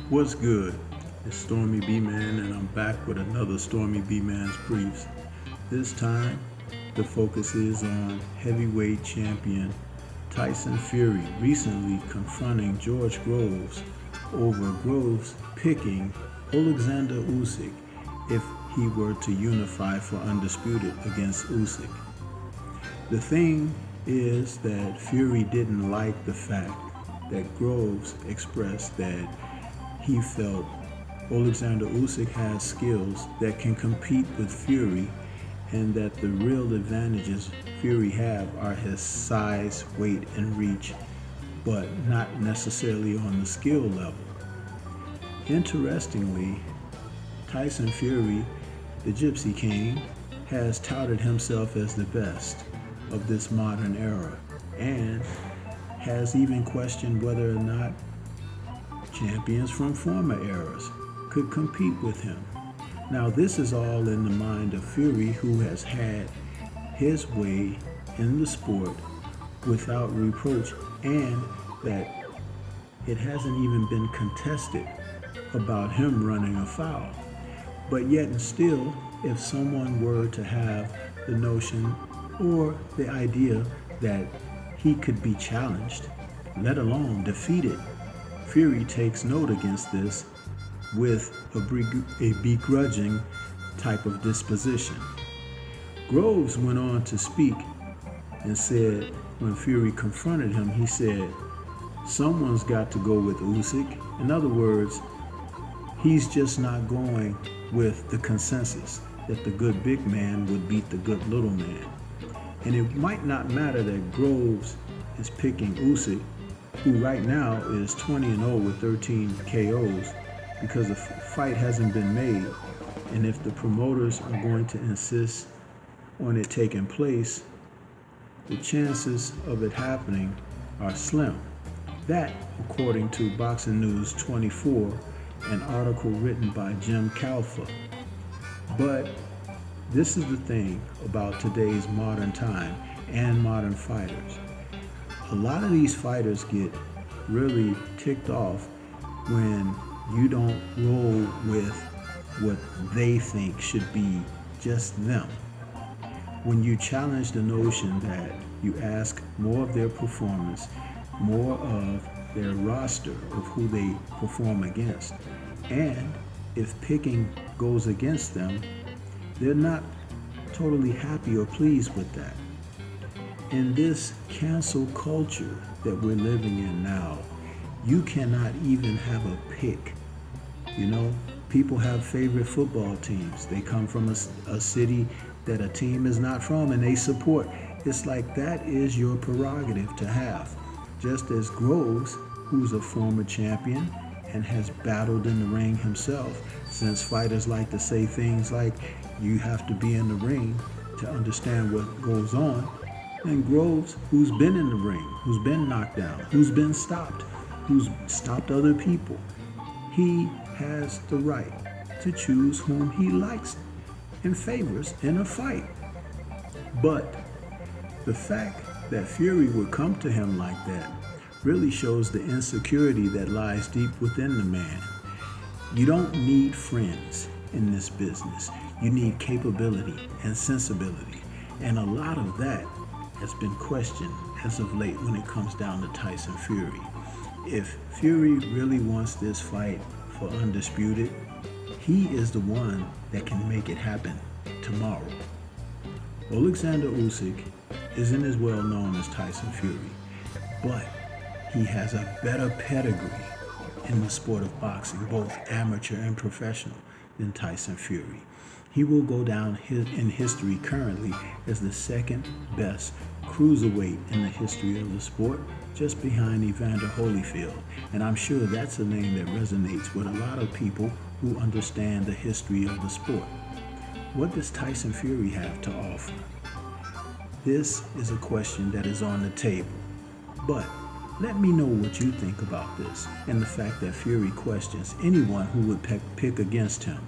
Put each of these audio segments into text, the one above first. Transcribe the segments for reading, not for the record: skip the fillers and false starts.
What's good? It's Stormy B-Man and I'm back with another Stormy B-Man's briefs. This time, the focus is on heavyweight champion Tyson Fury recently confronting George Groves over Groves picking Usyk if he were to unify for undisputed against Usyk. The thing is that Fury didn't like the fact that Groves expressed that he felt Usyk has skills that can compete with Fury and that the real advantages Fury have are his size, weight, and reach, but not necessarily on the skill level. Interestingly, Tyson Fury, the Gypsy King, has touted himself as the best of this modern era and has even questioned whether or not champions from former eras could compete with him. Now, this is all in the mind of Fury, who has had his way in the sport without reproach, and that it hasn't even been contested about him running afoul. But yet and still, if someone were to have the notion or the idea that he could be challenged, let alone defeated, Fury takes note against this with a begrudging type of disposition. Groves went on to speak and said, when Fury confronted him, he said, someone's got to go with Usyk. In other words, he's just not going with the consensus that the good big man would beat the good little man. And it might not matter that Groves is picking Usyk, who right now is 20-0 with 13 KOs, because the fight hasn't been made. And if the promoters are going to insist on it taking place, the chances of it happening are slim. That, according to Boxing News 24, an article written by Jim Calfa. But this is the thing about today's modern time and modern fighters. A lot of these fighters get really ticked off when you don't roll with what they think should be just them. When you challenge the notion that you ask more of their performance, more of their roster of who they perform against, and if picking goes against them, they're not totally happy or pleased with that. In this cancel culture that we're living in now, you cannot even have a pick. You know, people have favorite football teams. They come from a city that a team is not from and they support. It's like that is your prerogative to have. Just as Groves, who's a former champion and has battled in the ring himself, since fighters like to say things like, you have to be in the ring to understand what goes on. And Groves, who's been in the ring, who's been knocked down, who's been stopped, who's stopped other people, he has the right to choose whom he likes and favors in a fight. But the fact that Fury would come to him like that really shows the insecurity that lies deep within the man. You don't need friends in this business. You need capability and sensibility. And a lot of that has been questioned as of late when it comes down to Tyson Fury. If Fury really wants this fight for undisputed, he is the one that can make it happen tomorrow. Usyk isn't as well known as Tyson Fury, but he has a better pedigree in the sport of boxing, both amateur and professional, than Tyson Fury. He will go down in history currently as the second best cruiserweight in the history of the sport, just behind Evander Holyfield. And I'm sure that's a name that resonates with a lot of people who understand the history of the sport. What does Tyson Fury have to offer? This is a question that is on the table. But let me know what you think about this and the fact that Fury questions anyone who would pick against him.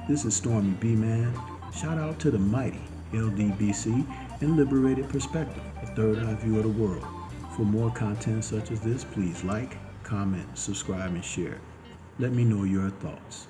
This is Stormy B-Man. Shout out to the mighty LDBC and Liberated Perspective, a third eye view of the world. For more content such as this, please like, comment, subscribe, and share. Let me know your thoughts.